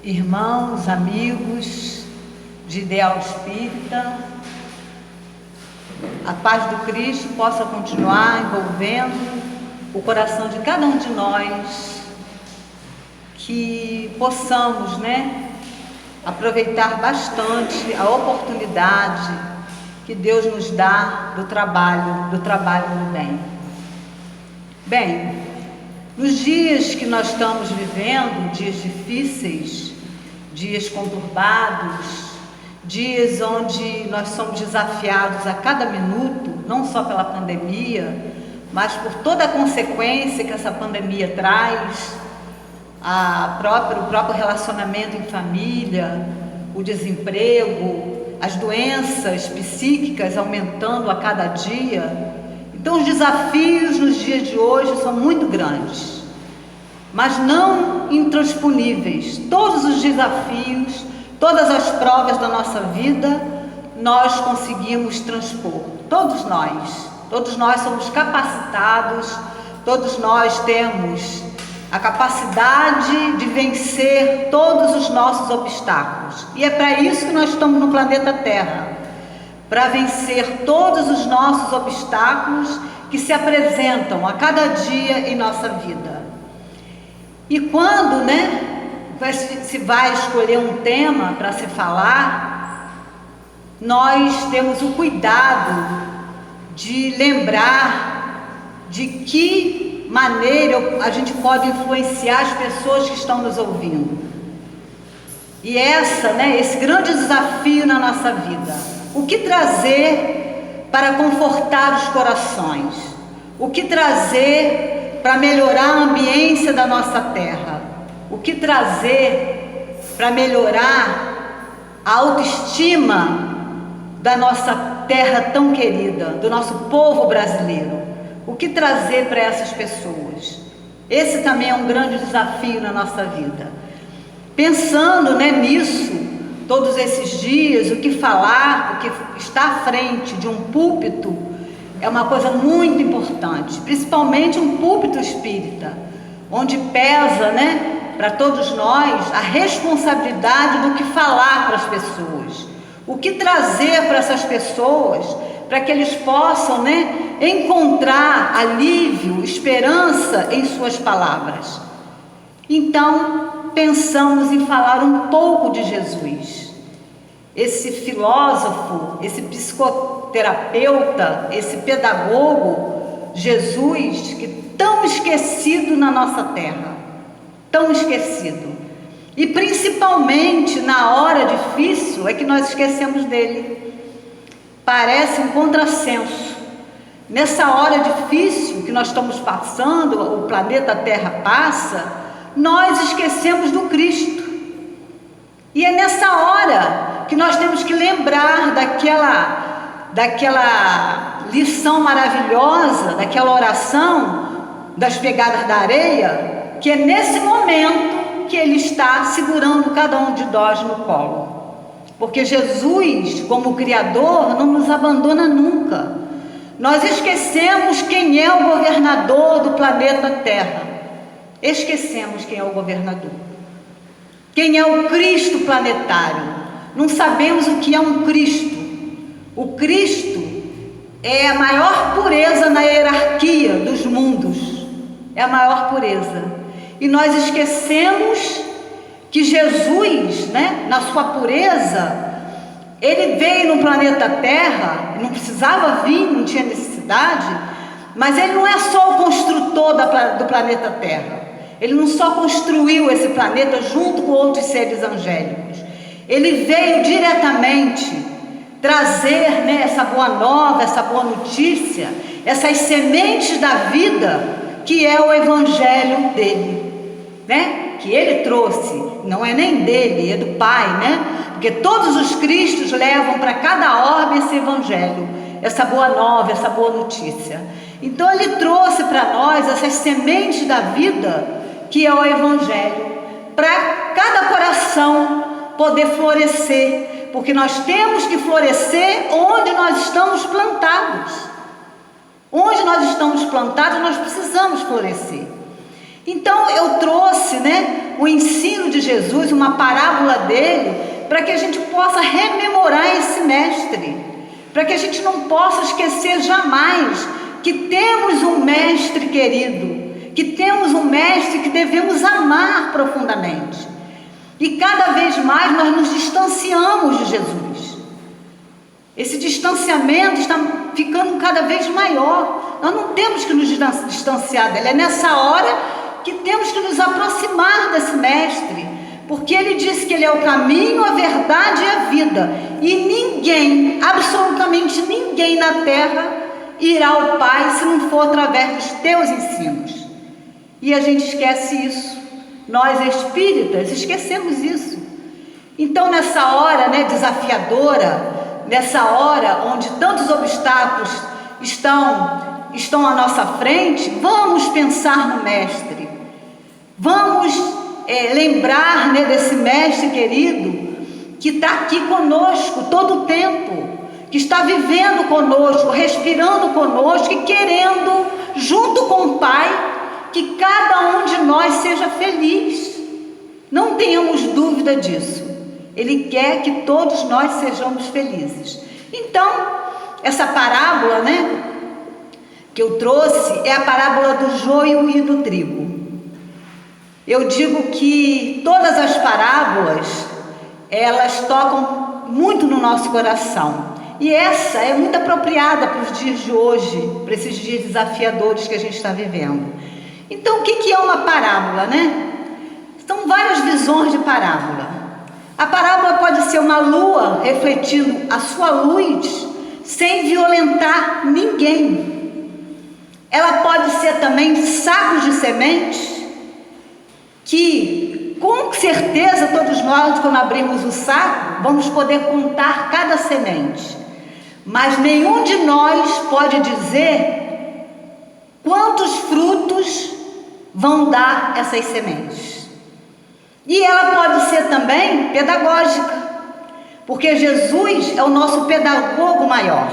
irmãos, amigos de Ideal Espírita, a paz do Cristo possa continuar envolvendo o coração de cada um de nós, que possamos, aproveitar bastante a oportunidade que Deus nos dá do trabalho do bem. Bem, nos dias que nós estamos vivendo, dias difíceis, dias conturbados, dias onde nós somos desafiados a cada minuto, não só pela pandemia, mas por toda a consequência que essa pandemia traz, o próprio relacionamento em família, o desemprego, as doenças psíquicas aumentando a cada dia. Então os desafios nos dias de hoje são muito grandes, mas não intransponíveis. Todos os desafios, todas as provas da nossa vida, nós conseguimos transpor. Todos nós somos capacitados, todos nós temos a capacidade de vencer todos os nossos obstáculos. E é para isso que nós estamos no planeta Terra, para vencer todos os nossos obstáculos que se apresentam a cada dia em nossa vida. E quando, se vai escolher um tema para se falar, nós temos o cuidado de lembrar de que maneira a gente pode influenciar as pessoas que estão nos ouvindo. E esse grande desafio na nossa vida: o que trazer para confortar os corações? O que trazer para melhorar a ambiência da nossa terra? O que trazer para melhorar a autoestima da nossa terra tão querida, do nosso povo brasileiro? O que trazer para essas pessoas? Esse também é um grande desafio na nossa vida. Pensando nisso, todos esses dias, o que falar, o que está à frente de um púlpito é uma coisa muito importante, principalmente um púlpito espírita, onde pesa, para todos nós a responsabilidade do que falar para as pessoas, o que trazer para essas pessoas, para que eles possam, encontrar alívio, esperança em suas palavras. Então, pensamos em falar um pouco de Jesus, esse filósofo, esse psicoterapeuta, esse pedagogo, Jesus, que tão esquecido na nossa terra, tão esquecido. E principalmente na hora difícil é que nós esquecemos dele. Parece um contrassenso. Nessa hora difícil que nós estamos passando, o planeta Terra passa, nós esquecemos do Cristo. E é nessa hora que nós temos que lembrar daquela lição maravilhosa, daquela oração das pegadas da areia, que é nesse momento que Ele está segurando cada um de nós no colo. Porque Jesus, como Criador, não nos abandona nunca. Nós esquecemos quem é o governador do planeta Terra. Esquecemos quem é o governador. Quem é o Cristo planetário. Não sabemos o que é um Cristo. O Cristo é a maior pureza na hierarquia dos mundos. É a maior pureza. E nós esquecemos que Jesus, na sua pureza, Ele veio no planeta Terra, não precisava vir, não tinha necessidade, mas Ele não é só o construtor do planeta Terra. Ele não só construiu esse planeta junto com outros seres angélicos. Ele veio diretamente trazer, essa boa nova, essa boa notícia, essas sementes da vida, que é o Evangelho dele, que ele trouxe. Não é nem dele, é do Pai, porque todos os Cristos levam para cada orbe esse Evangelho, essa boa nova, essa boa notícia. Então ele trouxe para nós essas sementes da vida, que é o Evangelho, para cada coração poder florescer, porque nós temos que florescer onde nós estamos plantados. Onde nós estamos plantados, nós precisamos florescer. Então eu trouxe, o ensino de Jesus, uma parábola dele, para que a gente possa rememorar esse mestre, para que a gente não possa esquecer jamais que temos um mestre querido, que temos um mestre que devemos amar profundamente. E cada vez mais nós nos distanciamos de Jesus. Esse distanciamento está ficando cada vez maior. Nós não temos que nos distanciar dele. É nessa hora que temos que nos aproximar desse mestre, porque ele disse que ele é o caminho, a verdade e a vida. E ninguém, absolutamente ninguém na terra irá ao Pai se não for através dos teus ensinos. E a gente esquece isso. Nós espíritas esquecemos isso. Então nessa hora, desafiadora, nessa hora onde tantos obstáculos estão à nossa frente, vamos pensar no mestre, vamos lembrar desse mestre querido que está aqui conosco todo o tempo, que está vivendo conosco, respirando conosco e querendo, junto com o Pai, que cada um de nós seja feliz. Não tenhamos dúvida disso. Ele quer que todos nós sejamos felizes. Então, essa parábola, que eu trouxe é a parábola do joio e do trigo. Eu digo que todas as parábolas, elas tocam muito no nosso coração. E essa é muito apropriada para os dias de hoje, para esses dias desafiadores que a gente está vivendo. Então, o que é uma parábola, São várias visões de parábola. A parábola pode ser uma lua refletindo a sua luz sem violentar ninguém. Ela pode ser também sacos de sementes que, com certeza, todos nós, quando abrimos o saco, vamos poder contar cada semente. Mas nenhum de nós pode dizer quantos frutos vão dar essas sementes. E ela pode ser também pedagógica, porque Jesus é o nosso pedagogo maior.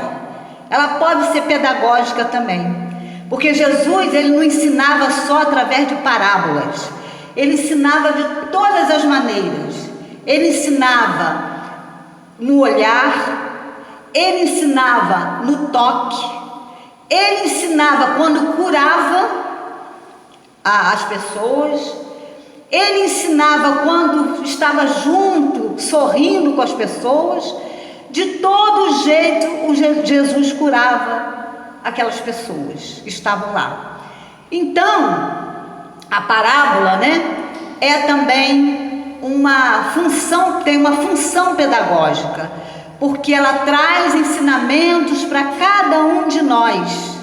Ela pode ser pedagógica também, porque Jesus, ele não ensinava só através de parábolas, ele ensinava de todas as maneiras. Ele ensinava no olhar, ele ensinava no toque, ele ensinava quando curava as pessoas, ele ensinava quando estava junto, sorrindo com as pessoas. De todo jeito, Jesus curava aquelas pessoas que estavam lá. Então, a parábola, é também uma função, tem uma função pedagógica, porque ela traz ensinamentos para cada um de nós.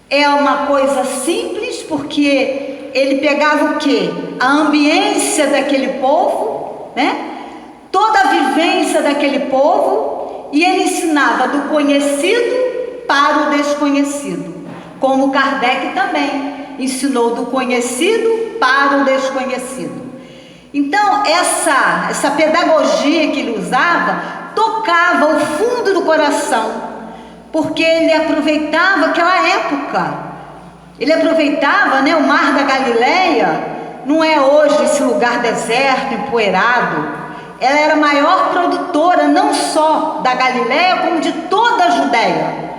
É uma coisa simples, porque ele pegava o quê? A ambiência daquele povo, toda a vivência daquele povo, e ele ensinava do conhecido para o desconhecido, como Kardec também ensinou do conhecido para o desconhecido. Então essa pedagogia que ele usava tocava o fundo do coração, porque ele aproveitava aquela época, ele aproveitava, o Mar da Galileia, não é hoje esse lugar deserto, empoeirado. Ela era a maior produtora, não só da Galileia, como de toda a Judéia.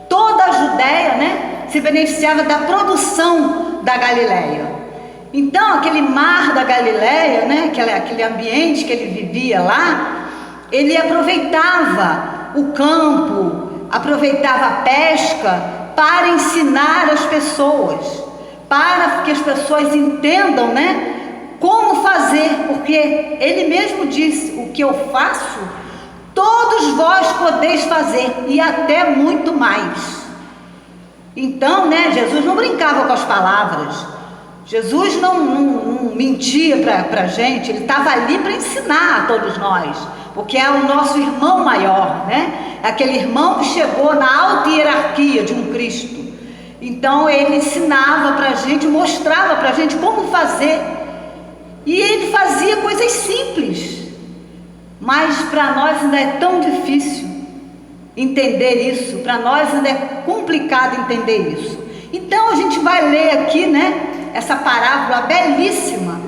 Toda a Judéia, se beneficiava da produção da Galileia. Então, aquele Mar da Galileia, aquele ambiente que ele vivia lá, ele aproveitava o campo, aproveitava a pesca para ensinar as pessoas, para que as pessoas entendam, como fazer, porque ele mesmo disse: o que eu faço, todos vós podeis fazer, e até muito mais. Então, Jesus não brincava com as palavras, Jesus não mentia para a gente, ele estava ali para ensinar a todos nós, porque é o nosso irmão maior, é aquele irmão que chegou na alta hierarquia de um Cristo. Então ele ensinava para a gente, mostrava para a gente como fazer, e ele fazia coisas simples, mas para nós ainda é tão difícil entender isso, para nós ainda é complicado entender isso. Então a gente vai ler aqui, essa parábola belíssima,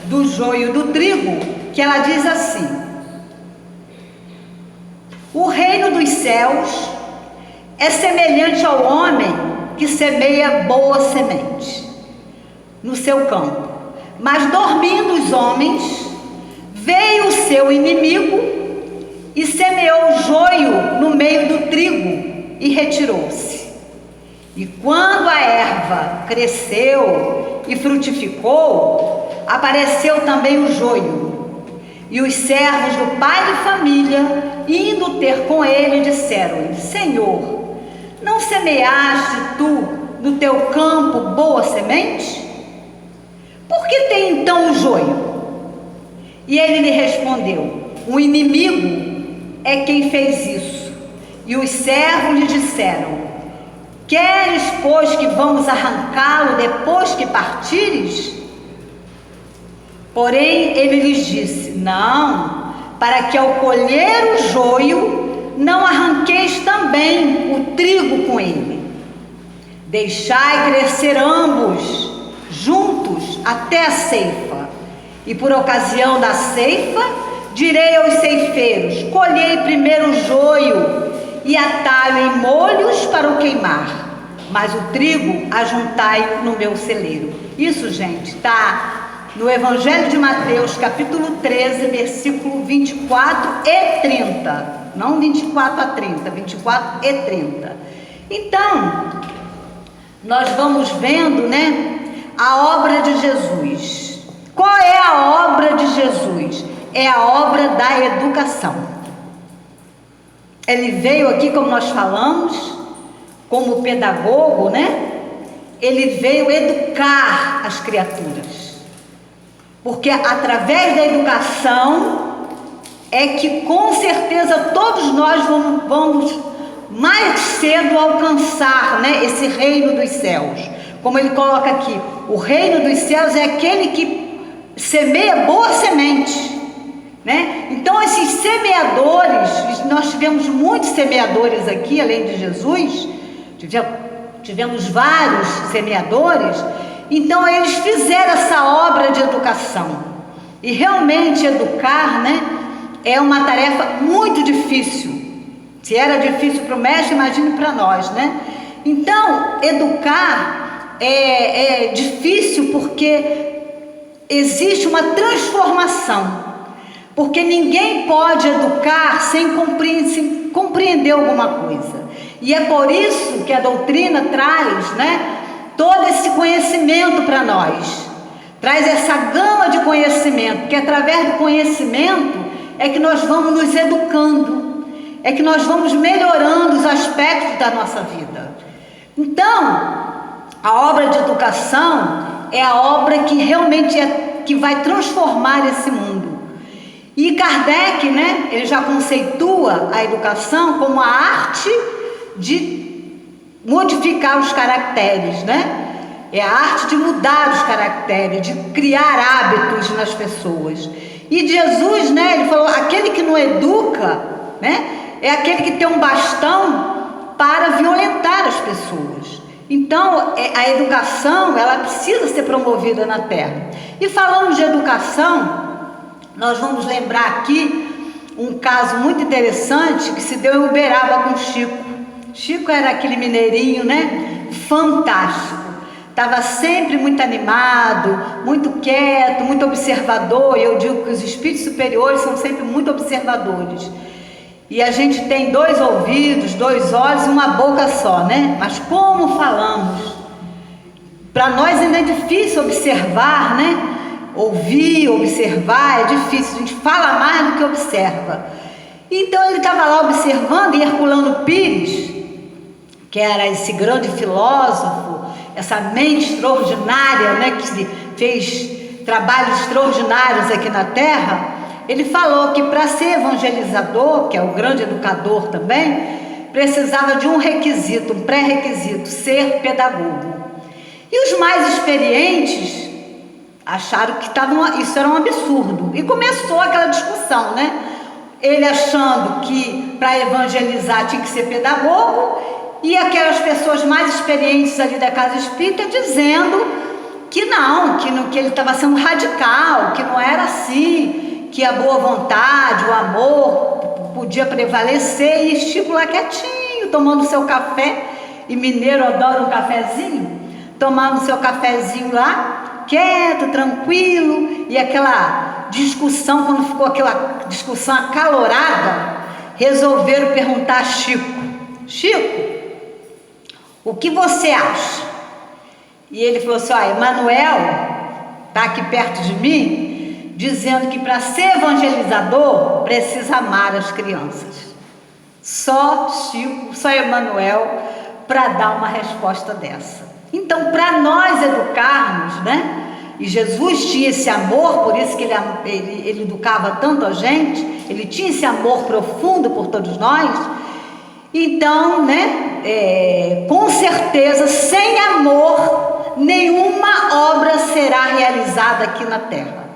do joio e do trigo, que ela diz assim: o reino dos céus é semelhante ao homem que semeia boa semente no seu campo. Mas dormindo os homens, veio o seu inimigo e semeou joio no meio do trigo e retirou-se. E quando a erva cresceu e frutificou, apareceu também o joio. E os servos do pai de família, indo ter com ele, disseram-lhe: Senhor, não semeaste tu no teu campo boa semente? Por que tem então o joio? E ele lhe respondeu: o inimigo é quem fez isso. E os servos lhe disseram: queres, pois, que vamos arrancá-lo depois que partires? Porém, ele lhes disse: não, para que ao colher o joio, não arranqueis também o trigo com ele. Deixai crescer ambos juntos até a ceifa. E por ocasião da ceifa, direi aos ceifeiros: colhei primeiro o joio e atai-o em molhos para o queimar, mas o trigo ajuntai no meu celeiro. Isso, gente, está no Evangelho de Mateus, capítulo 13, versículo 24 e 30. Não 24 a 30, 24 e 30. Então, nós vamos vendo, né, a obra de Jesus. Qual é a obra de Jesus? É a obra da educação. Ele veio aqui, como nós falamos, como pedagogo, né? Ele veio educar as criaturas. Porque através da educação é que com certeza todos nós vamos mais cedo alcançar, né, esse reino dos céus. Como ele coloca aqui, o reino dos céus é aquele que semeia boa semente, né? Então esses semeadores, nós tivemos muitos semeadores aqui, além de Jesus, tivemos vários semeadores. Então eles fizeram essa obra de educação. E realmente educar, né, é uma tarefa muito difícil. Se era difícil para o mestre, imagine para nós, né? Então, educar é difícil porque existe uma transformação. Porque ninguém pode educar sem compreender alguma coisa. E é por isso que a doutrina traz, né, todo esse conhecimento para nós. Traz essa gama de conhecimento, porque através do conhecimento é que nós vamos nos educando, é que nós vamos melhorando os aspectos da nossa vida. Então, a obra de educação é a obra que realmente que vai transformar esse mundo. E Kardec, né, ele já conceitua a educação como a arte de modificar os caracteres, né? É a arte de mudar os caracteres, de criar hábitos nas pessoas. E Jesus, né, ele falou: aquele que não educa, né, é aquele que tem um bastão para violentar as pessoas. Então, a educação, ela precisa ser promovida na terra. E falando de educação, nós vamos lembrar aqui um caso muito interessante que se deu em Uberaba com Chico. Chico era aquele mineirinho, né, fantástico. Estava sempre muito animado, muito quieto, muito observador. E eu digo que os espíritos superiores são sempre muito observadores. E a gente tem 2 ouvidos, 2 olhos e uma boca só, né? Mas como falamos? Para nós ainda é difícil observar, né? Ouvir, observar, é difícil. A gente fala mais do que observa. Então ele estava lá observando, e Herculano Pires, que era esse grande filósofo, essa mente extraordinária, né, que fez trabalhos extraordinários aqui na Terra, ele falou que para ser evangelizador, que é o grande educador também, precisava de um requisito, um pré-requisito: ser pedagogo. E os mais experientes acharam que isso era um absurdo. E começou aquela discussão, né? Ele achando que para evangelizar tinha que ser pedagogo, e aquelas pessoas mais experientes ali da casa espírita dizendo que ele estava sendo radical, que não era assim, que a boa vontade, o amor podia prevalecer, e Chico lá quietinho, tomando seu café, e mineiro adora um cafezinho, tomando seu cafezinho lá, quieto, tranquilo, e aquela discussão, quando ficou aquela discussão acalorada, resolveram perguntar a Chico, o que você acha? E ele falou assim, Emanuel está aqui perto de mim, dizendo que para ser evangelizador, precisa amar as crianças. Só Chico, só Emanuel, para dar uma resposta dessa. Então, para nós educarmos, né? E Jesus tinha esse amor, por isso que ele educava tanto a gente, ele tinha esse amor profundo por todos nós. Então, né, com certeza, sem amor, nenhuma obra será realizada aqui na Terra.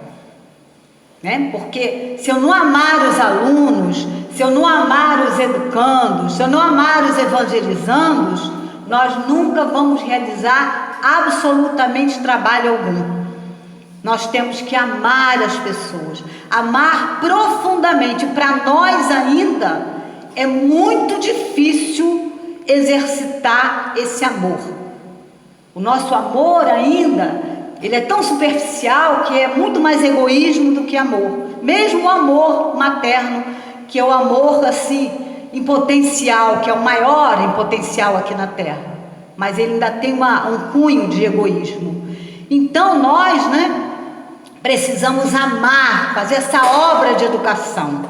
Né? Porque se eu não amar os alunos, se eu não amar os educandos, se eu não amar os evangelizandos, nós nunca vamos realizar absolutamente trabalho algum. Nós temos que amar as pessoas, amar profundamente. Para nós ainda é muito difícil exercitar esse amor. O nosso amor ainda, ele é tão superficial que é muito mais egoísmo do que amor. Mesmo o amor materno, que é o amor assim, em potencial, que é o maior em potencial aqui na Terra. Mas ele ainda tem um cunho de egoísmo. Então nós, né, precisamos amar, fazer essa obra de educação,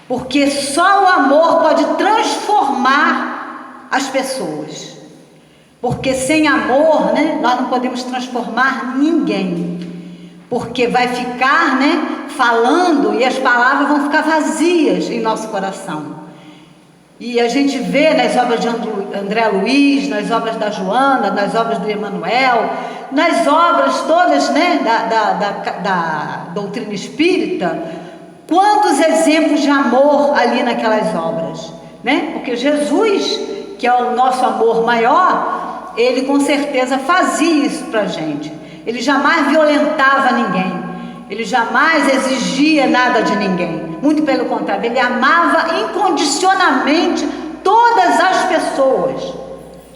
porque só o amor pode transformar as pessoas, porque sem amor, né, nós não podemos transformar ninguém, porque vai ficar, né, falando e as palavras vão ficar vazias em nosso coração. E a gente vê nas obras de André Luiz, nas obras da Joana, nas obras do Emanuel, nas obras todas, né, da doutrina espírita, quantos exemplos de amor ali naquelas obras, né? Porque Jesus, que é o nosso amor maior, ele com certeza fazia isso pra gente. Ele jamais violentava ninguém, ele jamais exigia nada de ninguém. Muito pelo contrário, ele amava incondicionalmente todas as pessoas.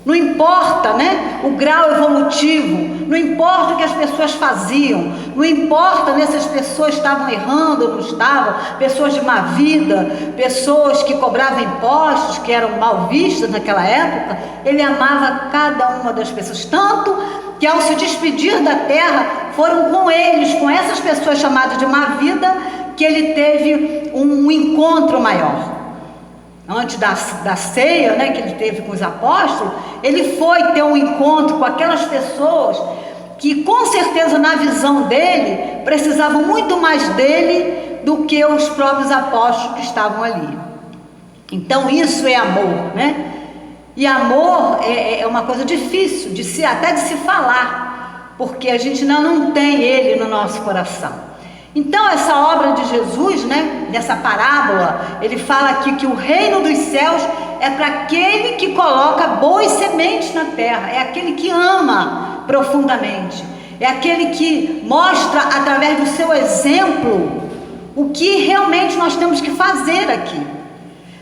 Não importa, né, o grau evolutivo, não importa o que as pessoas faziam, não importa, né, se as pessoas estavam errando ou não estavam, pessoas de má vida, pessoas que cobravam impostos, que eram mal vistas naquela época. Ele amava cada uma das pessoas, tanto que ao se despedir da terra, foram com eles, com essas pessoas chamadas de má vida, que ele teve um encontro maior. Antes da ceia, né, que ele teve com os apóstolos, ele foi ter um encontro com aquelas pessoas que com certeza na visão dele precisavam muito mais dele do que os próprios apóstolos que estavam ali. Então isso é amor, né? E amor é uma coisa difícil até de se falar, porque a gente não tem ele no nosso coração. Então essa obra de Jesus, né, nessa parábola, ele fala aqui que o reino dos céus é para aquele que coloca boas sementes na terra, é aquele que ama profundamente, é aquele que mostra através do seu exemplo o que realmente nós temos que fazer aqui.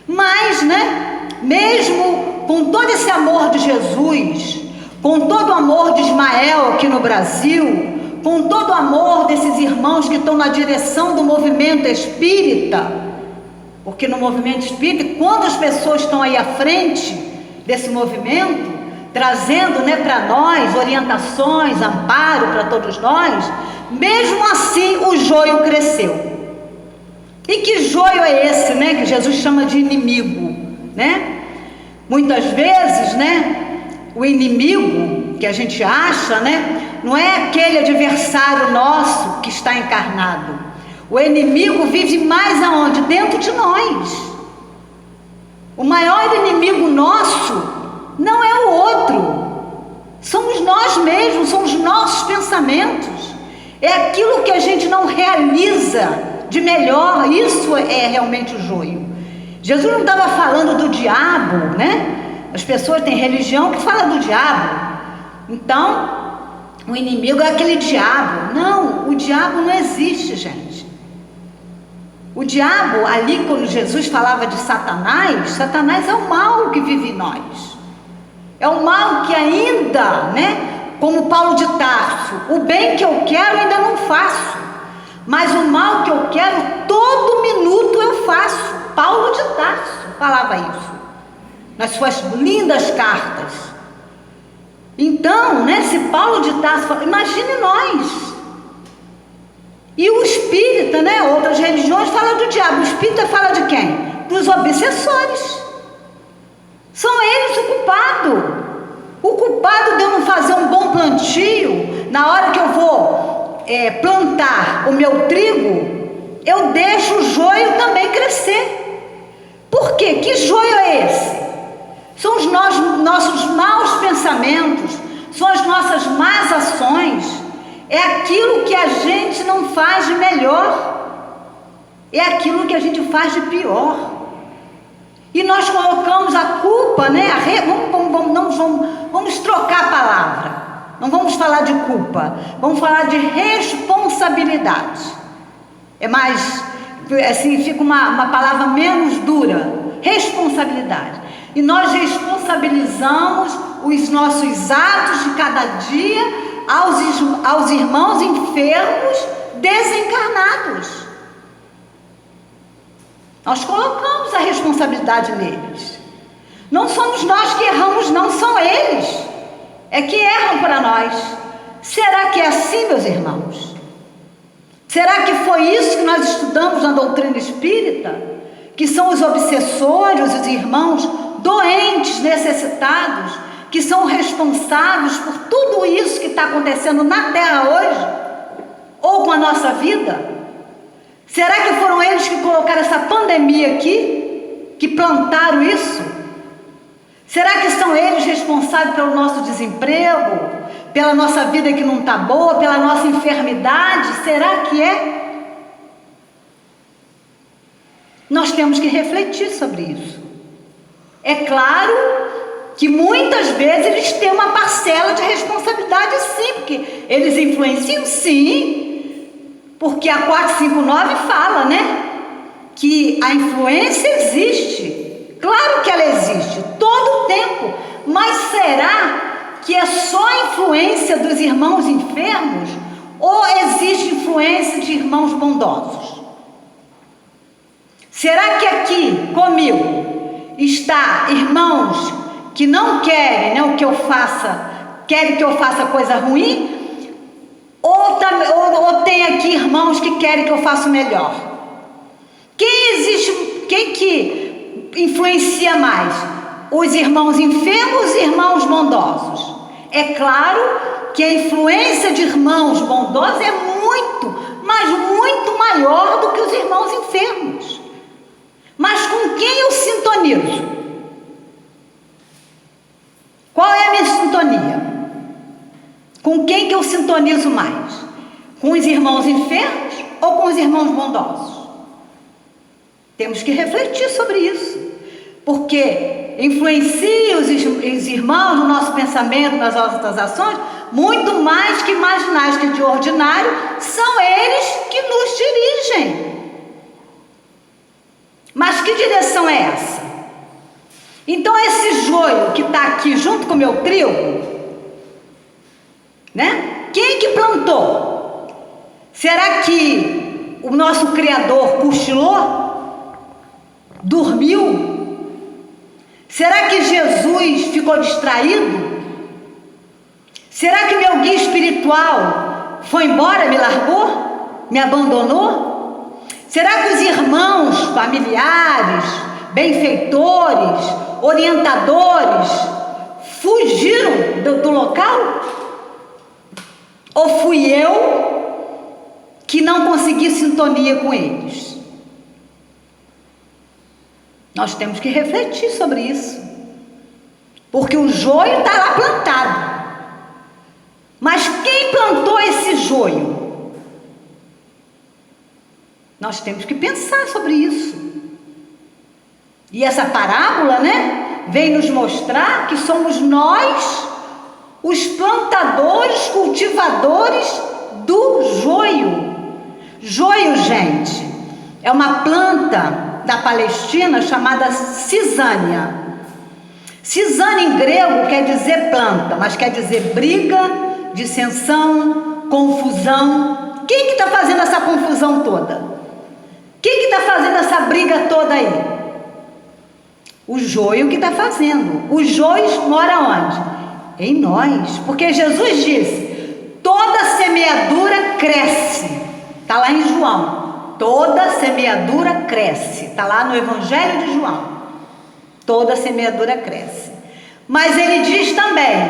Mas, né, mesmo com todo esse amor de Jesus, com todo o amor de Ismael aqui no Brasil, com todo o amor desses irmãos que estão na direção do movimento espírita, porque no movimento espírita, quando as pessoas estão aí à frente desse movimento, trazendo, né, para nós orientações, amparo para todos nós, mesmo assim o joio cresceu. E que joio é esse, né, que Jesus chama de inimigo, né? Muitas vezes, né, o inimigo que a gente acha, né, não é aquele adversário nosso que está encarnado. O inimigo vive mais aonde? Dentro de nós. O maior inimigo nosso não é o outro, somos nós mesmos, são os nossos pensamentos, é aquilo que a gente não realiza de melhor. Isso é realmente o joio. Jesus não estava falando do diabo, né? As pessoas têm religião que fala do diabo. Então, o inimigo é aquele diabo. Não, o diabo não existe, gente. O diabo, ali quando Jesus falava de Satanás, Satanás é o mal que vive em nós. É o mal que ainda, né, como Paulo de Tarso, o bem que eu quero ainda não faço, mas o mal que eu quero todo minuto eu faço. Paulo de Tarso falava isso nas suas lindas cartas. Então, né, se Paulo de Tarso fala, imagine nós. E o espírita, né, outras religiões falam do diabo. O espírita fala de quem? Dos obsessores. São eles o culpado. O culpado de eu não fazer um bom plantio, na hora que eu vou plantar o meu trigo, eu deixo o joio também crescer. Por quê? Que joio é esse? São os nossos maus pensamentos, são as nossas más ações, é aquilo que a gente não faz de melhor, é aquilo que a gente faz de pior. E nós colocamos a culpa, né? Vamos trocar a palavra. Não vamos falar de culpa, vamos falar de responsabilidade. É mais, assim, fica uma palavra menos dura. Responsabilidade. E nós responsabilizamos os nossos atos de cada dia aos irmãos enfermos, desencarnados. Nós colocamos a responsabilidade neles. Não somos nós que erramos, não, são eles é que erram para nós. Será que é assim, meus irmãos? Será que foi isso que nós estudamos na doutrina espírita? Que são os obsessores, os irmãos doentes, necessitados, que são responsáveis por tudo isso que está acontecendo na Terra hoje, ou com a nossa vida? Será que foram eles que colocaram essa pandemia aqui, que plantaram isso? Será que são eles responsáveis pelo nosso desemprego, pela nossa vida que não está boa, pela nossa enfermidade? Será que é? Nós temos que refletir sobre isso. É claro que muitas vezes eles têm uma parcela de responsabilidade, sim, porque eles influenciam, sim, porque a 459 fala, né, que a influência existe. Claro que ela existe, todo o tempo, mas será que é só a influência dos irmãos enfermos ou existe influência de irmãos bondosos? Será que aqui comigo está irmãos que não querem, né, o que eu faça, querem que eu faça coisa ruim? Ou tem aqui irmãos que querem que eu faça o melhor? Quem que influencia mais? Os irmãos enfermos ou os irmãos bondosos? É claro que a influência de irmãos bondosos é muito, mas muito maior do que os irmãos enfermos. Mas com quem eu sintonizo? Qual é a minha sintonia? Com quem que eu sintonizo mais? Com os irmãos enfermos ou com os irmãos bondosos? Temos que refletir sobre isso, porque influencia os irmãos no nosso pensamento, nas nossas ações, muito mais que imaginais, que de ordinário são eles que nos dirigem. Mas que direção é essa? Então esse joio que está aqui junto com o meu trigo, né? Quem que plantou? Será que o nosso Criador cochilou? Dormiu? Será que Jesus ficou distraído? Será que meu guia espiritual foi embora, me largou? Me abandonou? Será que os irmãos, familiares, benfeitores, orientadores fugiram do local? Ou fui eu que não consegui sintonia com eles? Nós temos que refletir sobre isso, porque o joio está lá plantado. Mas quem plantou esse joio? Nós temos que pensar sobre isso. E essa parábola, né, vem nos mostrar que somos nós os plantadores, cultivadores do joio. Joio, gente, é uma planta da Palestina chamada cisânia. Cisânia em grego quer dizer planta, mas quer dizer briga, dissensão, confusão. Quem que está fazendo essa confusão toda? Quem que está fazendo essa briga toda aí? O joio que está fazendo. Os joios moram onde? Em nós. Porque Jesus disse, toda semeadura cresce. Está lá em João. Toda semeadura cresce. Está lá no Evangelho de João. Toda semeadura cresce. Mas ele diz também,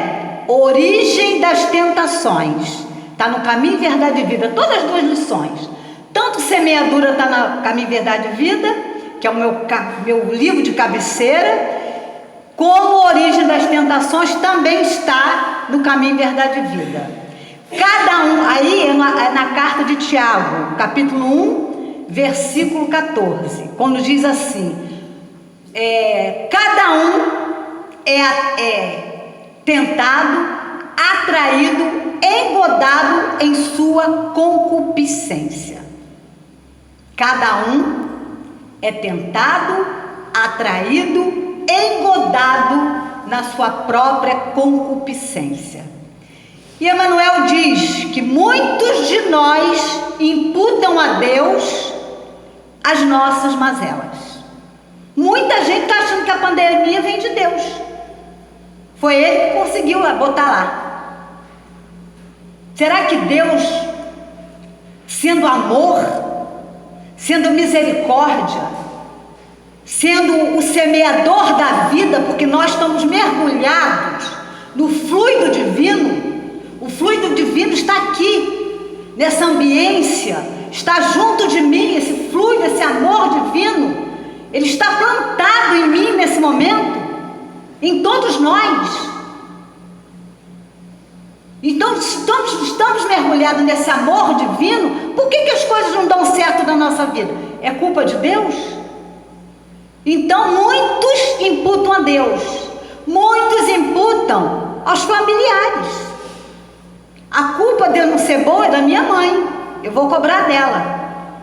origem das tentações. Está no Caminho, Verdade e Vida. Todas as duas lições. Tanto semeadura está no Caminho, Verdade e Vida, que é o meu livro de cabeceira, como origem das tentações também está no Caminho, Verdade e Vida. Cada um, aí é na carta de Tiago, capítulo 1, versículo 14, quando diz assim, cada um é tentado, atraído, engodado em sua concupiscência. Cada um é tentado, atraído, engodado na sua própria concupiscência. E Emmanuel diz que muitos de nós imputam a Deus as nossas mazelas. Muita gente está achando que a pandemia vem de Deus. Foi ele que conseguiu botar lá. Será que Deus, sendo amor, sendo misericórdia, sendo o semeador da vida, porque nós estamos mergulhados no fluido divino, o fluido divino está aqui, nessa ambiência, está junto de mim, esse fluido, esse amor divino, ele está plantado em mim nesse momento, em todos nós. Então, se estamos mergulhados nesse amor divino, por que as coisas não dão certo na nossa vida? É culpa de Deus? Então, muitos imputam a Deus, muitos imputam aos familiares. A culpa de eu não ser boa é da minha mãe, eu vou cobrar dela.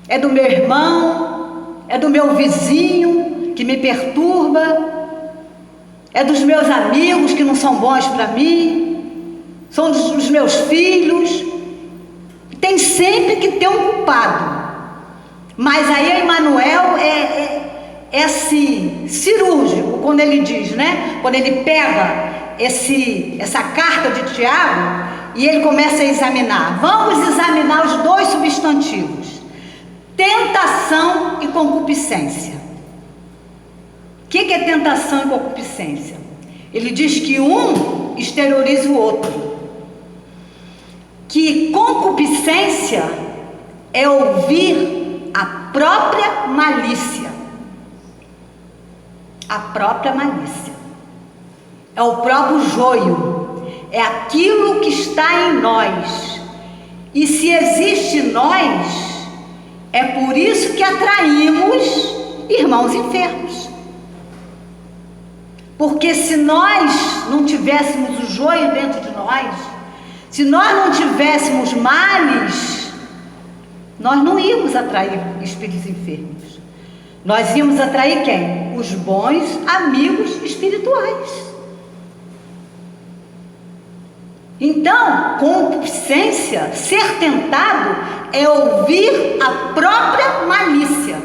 É do meu irmão, é do meu vizinho que me perturba, é dos meus amigos que não são bons para mim, são dos meus filhos. Tem sempre que ter um culpado. Mas aí Emmanuel é assim, cirúrgico, quando ele diz, né? Quando ele pega essa carta de Tiago e ele começa a examinar. Vamos examinar os dois substantivos: tentação e concupiscência. O que é tentação e concupiscência? Ele diz que um exterioriza o outro. Que concupiscência é ouvir a própria malícia. A própria malícia. É o próprio joio. É aquilo que está em nós. E se existe em nós, é por isso que atraímos irmãos enfermos. Porque se nós não tivéssemos o joio dentro de nós, se nós não tivéssemos males, nós não íamos atrair espíritos enfermos. Nós íamos atrair quem? Os bons amigos espirituais. Então, concupiscência, ser tentado, é ouvir a própria malícia.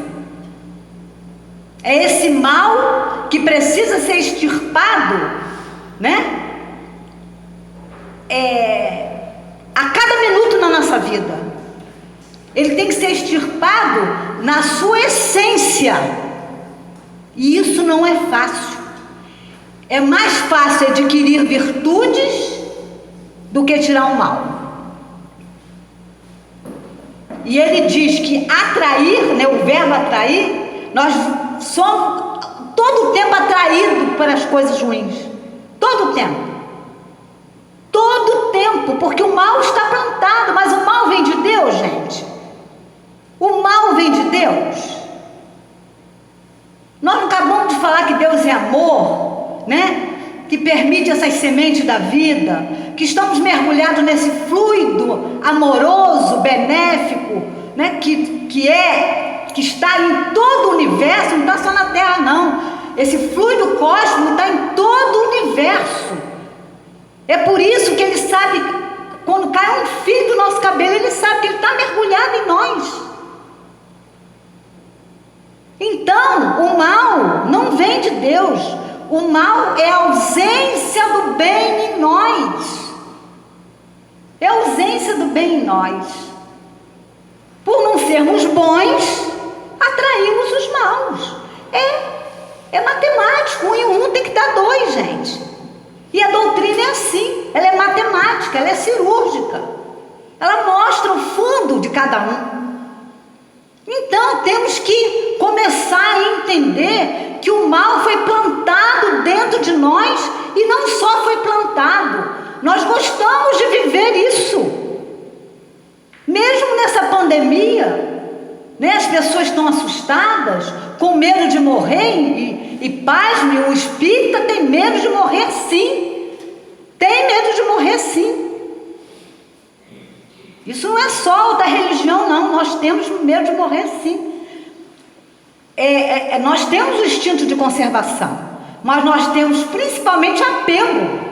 É esse mal que precisa ser extirpado, né? A cada minuto na nossa vida. Ele tem que ser extirpado na sua essência. E isso não é fácil. É mais fácil adquirir virtudes do que tirar o mal. E ele diz que atrair, né, o verbo atrair, nós somos todo o tempo atraídos pelas coisas ruins. Todo o tempo. Todo o tempo, porque o mal está plantado, mas o mal vem de Deus, gente. O mal vem de Deus. Nós não acabamos de falar que Deus é amor, né? que permite essas sementes da vida, que estamos mergulhados nesse fluido amoroso, benéfico, né? que está em todo o universo, não está só na Terra não. Esse fluido cósmico está em todo o universo. É por isso que ele sabe, quando cai um fio do nosso cabelo, ele sabe que ele está mergulhado em nós. Então, o mal não vem de Deus. O mal é a ausência do bem em nós. É a ausência do bem em nós. Por não sermos bons, atraímos os maus. É matemático. 1 e 1 tem que dar 2, gente. E a doutrina é assim. Ela é matemática, ela é cirúrgica. Ela mostra o fundo de cada um. Então, temos que começar a entender que o mal foi plantado dentro de nós e não só foi plantado. Nós gostamos de viver isso. Mesmo nessa pandemia, né, as pessoas estão assustadas, com medo de morrer e pasme, o espírita tem medo de morrer sim. Tem medo de morrer sim. Isso não é só da religião, não. Nós temos medo de morrer, sim. Nós temos o instinto de conservação, mas nós temos principalmente apego.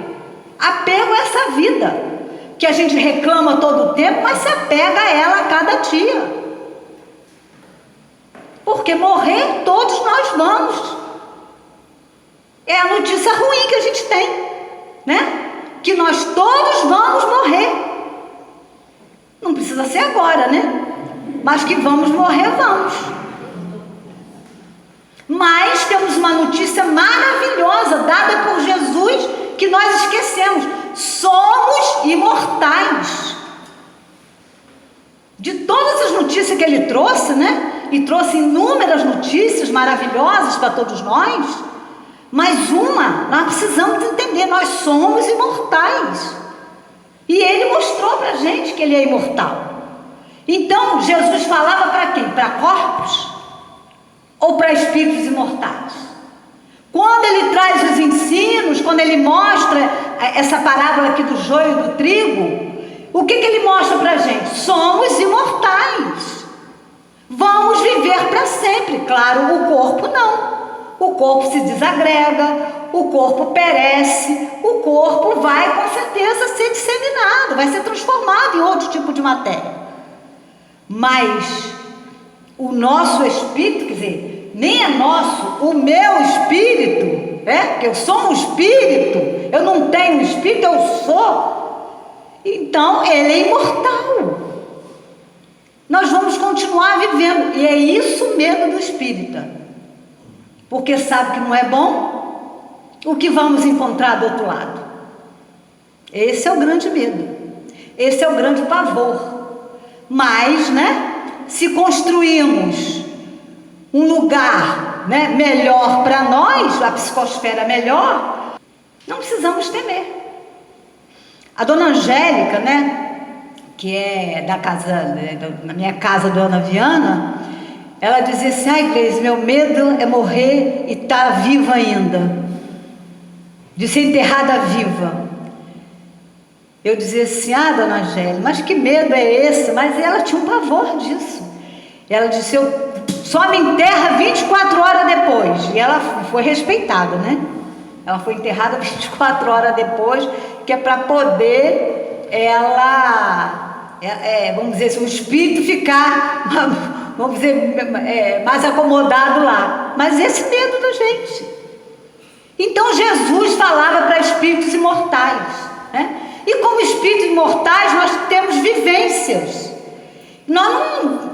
Apego a essa vida, que a gente reclama todo o tempo, mas se apega a ela a cada dia. Porque morrer, todos nós vamos. É a notícia ruim que a gente tem, né? Que nós todos vamos morrer. Não precisa ser agora, né? Mas que vamos morrer, vamos. Mas temos uma notícia maravilhosa dada por Jesus que nós esquecemos. Somos imortais. De todas as notícias que ele trouxe, né? E trouxe inúmeras notícias maravilhosas para todos nós. Mas uma, nós precisamos entender, nós somos imortais. E ele mostrou para a gente que ele é imortal. Então, Jesus falava para quem? Para corpos? Ou para espíritos imortais? Quando ele traz os ensinos, quando ele mostra essa parábola aqui do joio e do trigo, o que ele mostra para a gente? Somos imortais. Vamos viver para sempre. Claro, o corpo não. O corpo se desagrega, o corpo perece, o corpo vai com certeza ser disseminado, vai ser transformado em outro tipo de matéria. Mas o nosso espírito, quer dizer, nem é nosso, o meu espírito, que eu sou um espírito, eu não tenho espírito, eu sou. Então ele é imortal. Nós vamos continuar vivendo, e é isso o medo do espírita. Porque sabe que não é bom, o que vamos encontrar do outro lado? Esse é o grande medo, esse é o grande pavor. Mas, né, se construirmos um lugar, né, melhor para nós, a psicosfera melhor, não precisamos temer. A dona Angélica, né, que é da casa, na minha casa, dona Viana, ela dizia assim: ai, Gleise, meu medo é morrer e estar viva ainda, de ser enterrada viva. Eu dizia assim: ah, dona Angélica, mas que medo é esse? Mas ela tinha um pavor disso. Ela disse: eu só me enterra 24 horas depois. E ela foi respeitada, né? Ela foi enterrada 24 horas depois, que é para poder ela, vamos dizer assim, o espírito ficar, vamos dizer, mais acomodado lá. Mas esse medo da gente. Então Jesus falava para espíritos imortais, né? E como espíritos imortais nós temos vivências.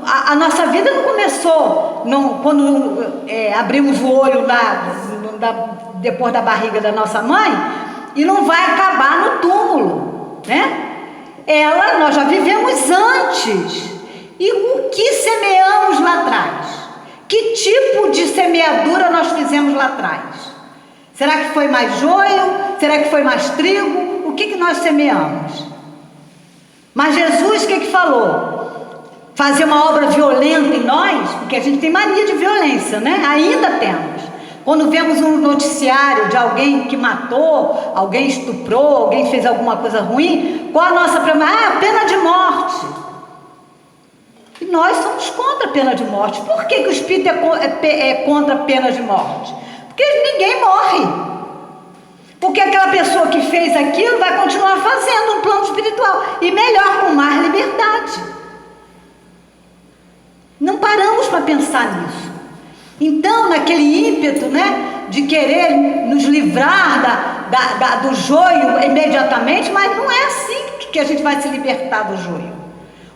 A nossa vida não começou quando abrimos o olho lá, depois da barriga da nossa mãe, e não vai acabar no túmulo, né? Nós já vivemos antes. E o que semeamos lá atrás? Que tipo de semeadura nós fizemos lá atrás? Será que foi mais joio? Será que foi mais trigo? O que nós semeamos? Mas Jesus, o que falou? Fazer uma obra violenta em nós, porque a gente tem mania de violência, né? Ainda temos. Quando vemos um noticiário de alguém que matou, alguém estuprou, alguém fez alguma coisa ruim, qual a nossa premonição? Pena de morte. E nós somos contra a pena de morte. Por que o Espírito é contra a pena de morte? Porque ninguém morre. Porque aquela pessoa que fez aquilo vai continuar fazendo um plano espiritual. E melhor, com mais liberdade. Não paramos para pensar nisso. Então, naquele ímpeto, né, de querer nos livrar do joio imediatamente, mas não é assim que a gente vai se libertar do joio.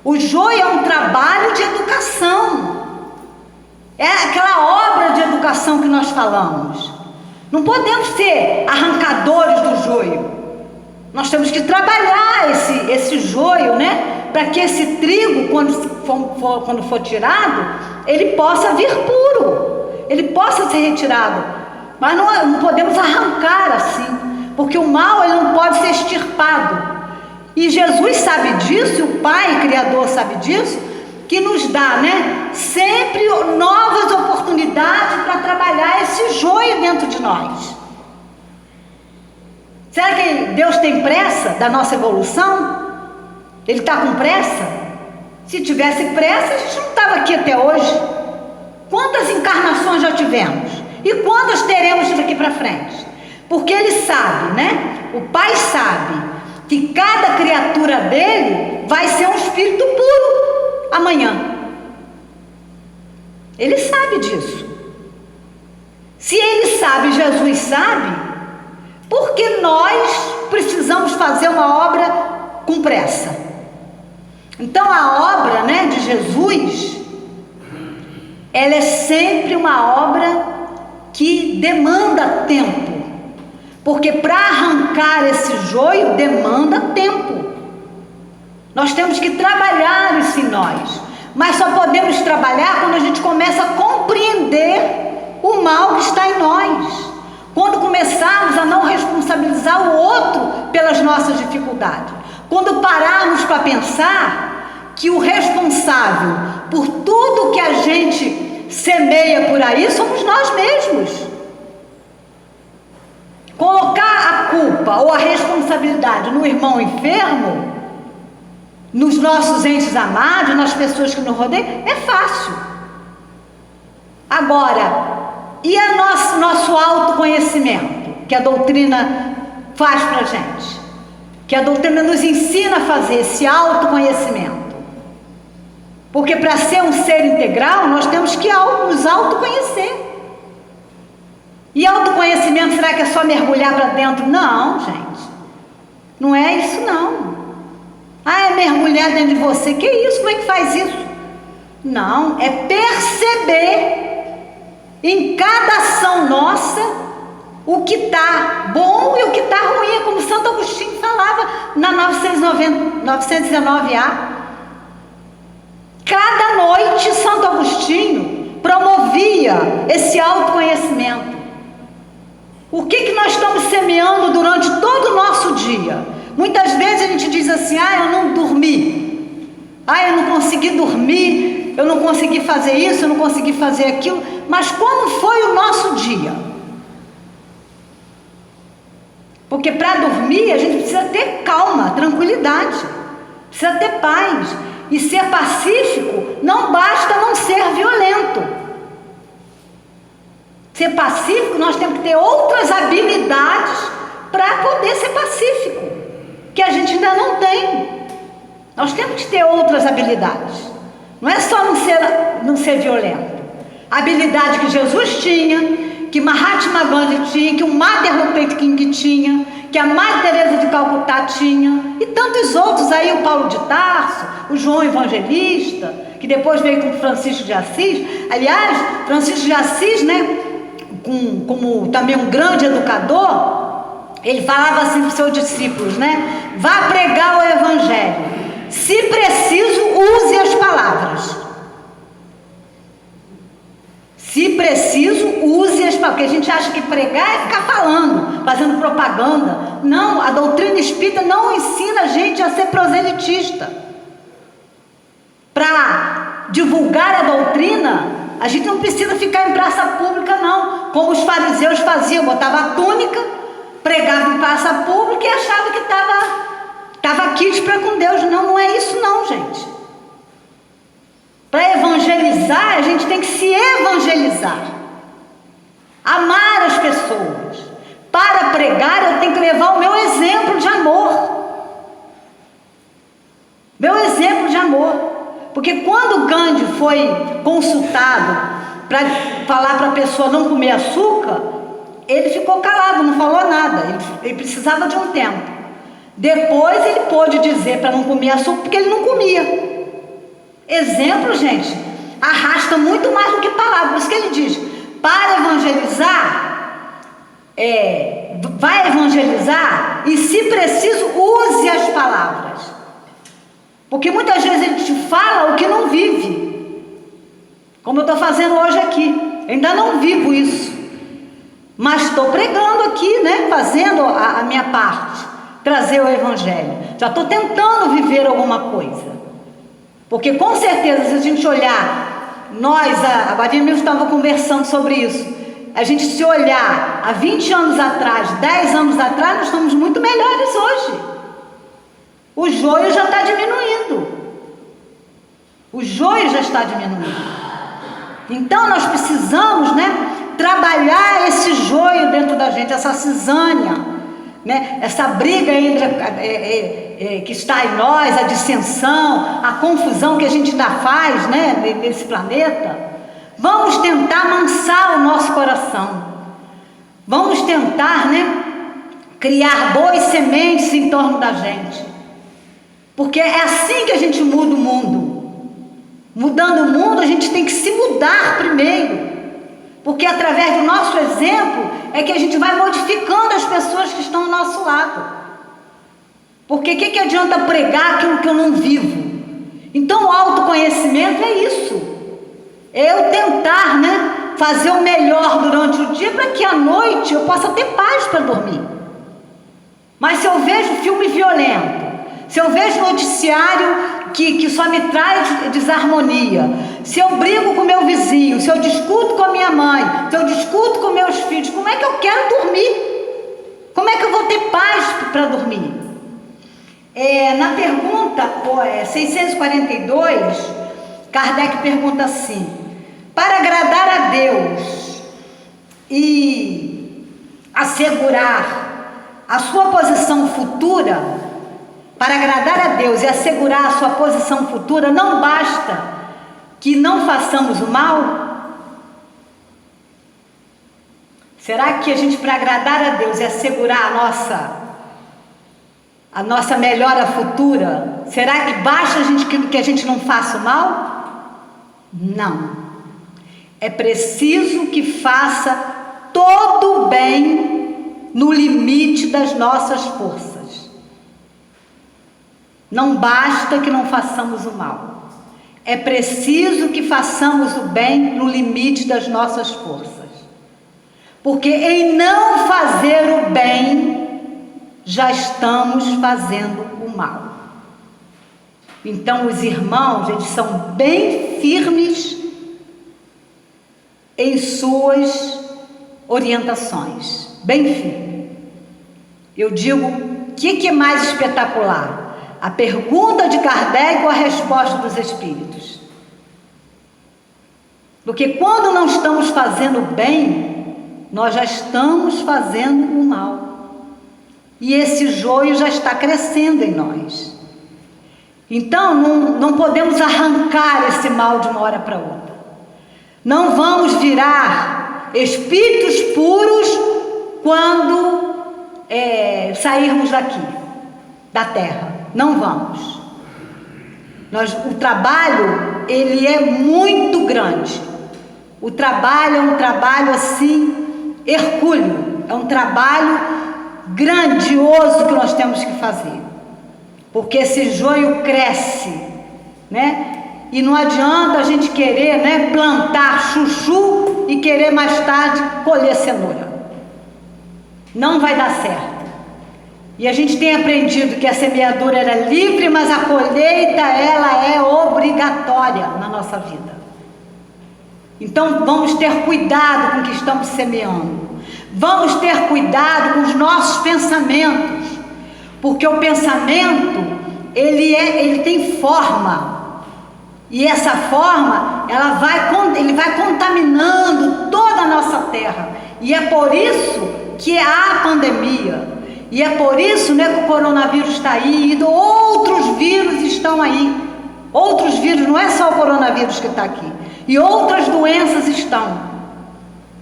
O joio é um trabalho de educação. É aquela obra de educação que nós falamos. Não podemos ser arrancadores do joio. Nós temos que trabalhar esse joio, né, para que esse trigo, quando for tirado, ele possa vir puro. Ele possa ser retirado, mas não podemos arrancar assim, porque o mal ele não pode ser extirpado. E Jesus sabe disso, e o Pai Criador sabe disso, que nos dá, né, sempre novas oportunidades para trabalhar esse joio dentro de nós. Será que Deus tem pressa da nossa evolução? Ele está com pressa? Se tivesse pressa, a gente não estava aqui até hoje. Quantas encarnações já tivemos? E quantas teremos daqui para frente? Porque Ele sabe, né? O Pai sabe que cada criatura dele vai ser um espírito puro amanhã. Ele sabe disso. Se Ele sabe, Jesus sabe, por que nós precisamos fazer uma obra com pressa? Então a obra, né, de Jesus, ela é sempre uma obra que demanda tempo, porque para arrancar esse joio demanda tempo. Nós temos que trabalhar isso em nós, mas só podemos trabalhar quando a gente começa a compreender o mal que está em nós, quando começarmos a não responsabilizar o outro pelas nossas dificuldades, quando pararmos para pensar que o responsável por tudo que a gente semeia por aí somos nós mesmos. Colocar a culpa ou a responsabilidade no irmão enfermo, nos nossos entes amados, nas pessoas que nos rodeiam, é fácil. Agora, e nosso autoconhecimento, que a doutrina faz para a gente? Que a doutrina nos ensina a fazer esse autoconhecimento. Porque para ser um ser integral, nós temos que nos autoconhecer. E autoconhecimento, será que é só mergulhar para dentro? Não, gente. Não é isso, não. É mergulhar dentro de você. Que isso? Como é que faz isso? Não, é perceber em cada ação nossa o que está bom e o que está ruim. Como Santo Agostinho falava na 919A. Cada noite Santo Agostinho promovia esse autoconhecimento. O que nós estamos semeando durante todo o nosso dia? Muitas vezes a gente diz assim, eu não dormi, eu não consegui dormir, eu não consegui fazer isso, eu não consegui fazer aquilo. Mas como foi o nosso dia? Porque para dormir a gente precisa ter calma, tranquilidade, precisa ter paz. E ser pacífico não basta não ser violento. Ser pacífico, nós temos que ter outras habilidades para poder ser pacífico, que a gente ainda não tem. Nós temos que ter outras habilidades. Não é só não ser violento. A habilidade que Jesus tinha, que Mahatma Gandhi tinha, que o Martin Luther King tinha, que a Madre Teresa de Calcutá tinha, e tantos outros aí, o Paulo de Tarso, o João Evangelista, que depois veio com Francisco de Assis. Aliás, Francisco de Assis, né, como também um grande educador, ele falava assim para os seus discípulos, né, vá pregar o Evangelho, se preciso, use as palavras. Se preciso, use as palavras, porque a gente acha que pregar é ficar falando, fazendo propaganda. Não, a doutrina espírita não ensina a gente a ser proselitista. Para divulgar a doutrina, A gente não precisa ficar em praça pública, não, como os fariseus faziam, botava a túnica, pregava em praça pública e achava que estava quites para com Deus. Não, não é isso não, gente. Para evangelizar, a gente tem que se evangelizar, amar as pessoas. Para pregar, eu tenho que levar o meu exemplo de amor. Meu exemplo de amor. Porque quando Gandhi foi consultado para falar para a pessoa não comer açúcar, ele ficou calado, não falou nada. Ele precisava de um tempo. Depois ele pôde dizer para não comer açúcar, porque ele não comia. Exemplo, gente, arrasta muito mais do que palavra. Por isso que ele diz, para evangelizar, vai evangelizar e, se preciso, use as palavras. Porque muitas vezes ele te fala o que não vive. Como eu estou fazendo hoje aqui. Ainda não vivo isso. Mas estou pregando aqui, né? Fazendo a minha parte. Trazer o evangelho. Já estou tentando viver alguma coisa. Porque com certeza, se a gente olhar, a Maria mesmo estava conversando sobre isso. A gente se olhar há 20 anos atrás, 10 anos atrás, nós estamos muito melhores hoje. O joio já está diminuindo. O joio já está diminuindo. Então nós precisamos, né, trabalhar esse joio dentro da gente, essa cisânia, né, essa briga que está em nós, a dissensão, a confusão que a gente ainda faz, né, nesse planeta. Vamos tentar amansar o nosso coração. Vamos tentar, né, criar boas sementes em torno da gente. Porque é assim que a gente muda o mundo. Mudando o mundo, a gente tem que se mudar primeiro. Porque através do nosso exemplo é que a gente vai modificando as pessoas que estão ao nosso lado. Porque o que adianta pregar aquilo que eu não vivo? Então o autoconhecimento é isso. É eu tentar, né, fazer o melhor durante o dia para que à noite eu possa ter paz para dormir. Mas se eu vejo filme violento, se eu vejo noticiário que só me traz desarmonia, se eu brigo com meu vizinho, se eu discuto com a minha mãe, se eu discuto com meus filhos, como é que eu quero dormir? Como é que eu vou ter paz para dormir? Na pergunta 642, Kardec pergunta assim: para agradar a Deus e assegurar a sua posição futura, para agradar a Deus e assegurar a sua posição futura, não basta que não façamos o mal? Será que a gente, para agradar a Deus e assegurar a nossa melhora futura, será que basta que a gente não faça o mal? Não. É preciso que faça todo o bem no limite das nossas forças. Não basta que não façamos o mal. É preciso que façamos o bem no limite das nossas forças. Porque em não fazer o bem, já estamos fazendo o mal. Então os irmãos, eles são bem firmes em suas orientações. Bem firmes. Eu digo, o que é mais espetacular? A pergunta de Kardec ou a resposta dos Espíritos? Porque quando não estamos fazendo o bem, nós já estamos fazendo o mal. E esse joio já está crescendo em nós. Então não podemos arrancar esse mal de uma hora para outra. Não vamos virar espíritos puros quando sairmos daqui, da terra. Não vamos. O trabalho, ele é muito grande. O trabalho é um trabalho assim, hercúleo. É um trabalho grandioso que nós temos que fazer. Porque esse joio cresce, né? E não adianta a gente querer, né, plantar chuchu e querer mais tarde colher cenoura. Não vai dar certo. E a gente tem aprendido que a semeadura era livre, mas a colheita, ela é obrigatória na nossa vida. Então vamos ter cuidado com o que estamos semeando. Vamos ter cuidado com os nossos pensamentos, porque o pensamento ele tem forma, e essa forma ele vai contaminando toda a nossa terra, e é por isso que há a pandemia, e é por isso, né, que o coronavírus está aí, e outros vírus estão aí, outros vírus, não é só o coronavírus que está aqui, e outras doenças estão,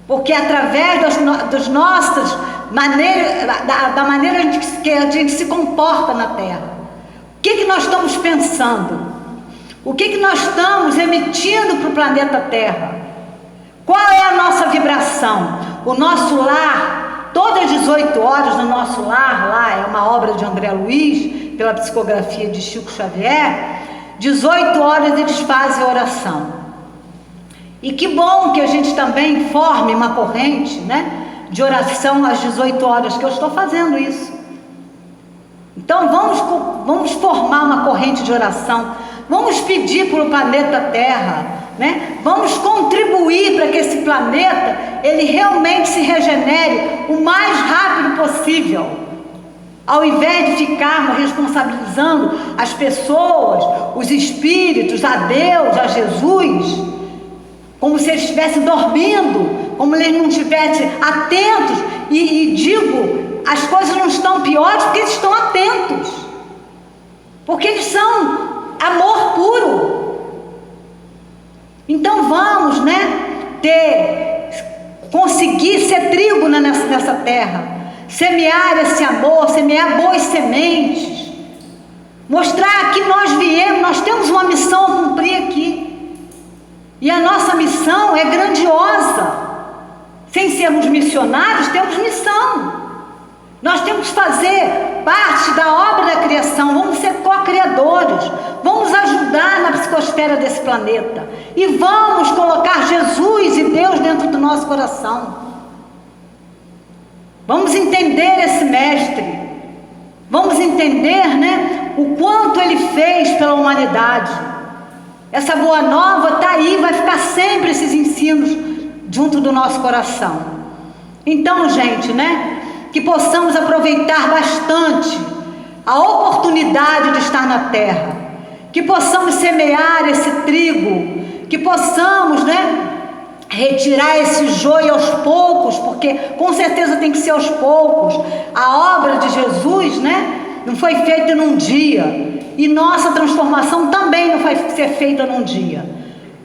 porque através das nossas maneiras, da maneira que a gente se comporta na terra, o que nós estamos pensando, o que nós estamos emitindo para o planeta Terra, qual é a nossa vibração, o nosso lar, todas as 18 horas no nosso lar, lá é uma obra de André Luiz, pela psicografia de Chico Xavier, 18 horas eles fazem oração. E que bom que a gente também forme uma corrente, né, de oração às 18 horas, que eu estou fazendo isso. Então vamos formar uma corrente de oração, vamos pedir para o planeta Terra, né, vamos contribuir para que esse planeta ele realmente se regenere o mais rápido possível, ao invés de ficarmos responsabilizando as pessoas, os espíritos, a Deus, a Jesus, como se eles estivessem dormindo, como eles não estivessem atentos, e digo, as coisas não estão piores porque eles estão atentos, porque eles são amor puro. Então vamos, né, conseguir ser trigo nessa terra, semear esse amor, semear boas sementes, mostrar que nós temos uma missão a cumprir aqui. E a nossa missão é grandiosa. Sem sermos missionários, temos missão. Nós temos que fazer parte da obra da criação, vamos ser co-criadores, vamos ajudar na psicosfera desse planeta. E vamos colocar Jesus e Deus dentro do nosso coração. Vamos entender esse mestre. Vamos entender, né, o quanto ele fez pela humanidade. Essa boa nova está aí, vai ficar sempre esses ensinos junto do nosso coração. Então, gente, né, que possamos aproveitar bastante a oportunidade de estar na terra, que possamos semear esse trigo, que possamos, né, retirar esse joio aos poucos, porque com certeza tem que ser aos poucos. A obra de Jesus, né, não foi feita num dia. E nossa transformação também não vai ser feita num dia.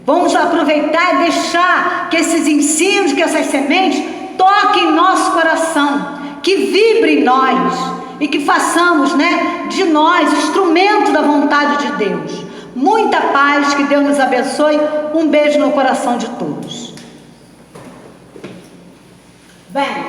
Vamos aproveitar e deixar que esses ensinos, que essas sementes toquem em nosso coração, que vibrem em nós e que façamos, né, de nós instrumento da vontade de Deus. Muita paz, que Deus nos abençoe. Um beijo no coração de todos. Bem,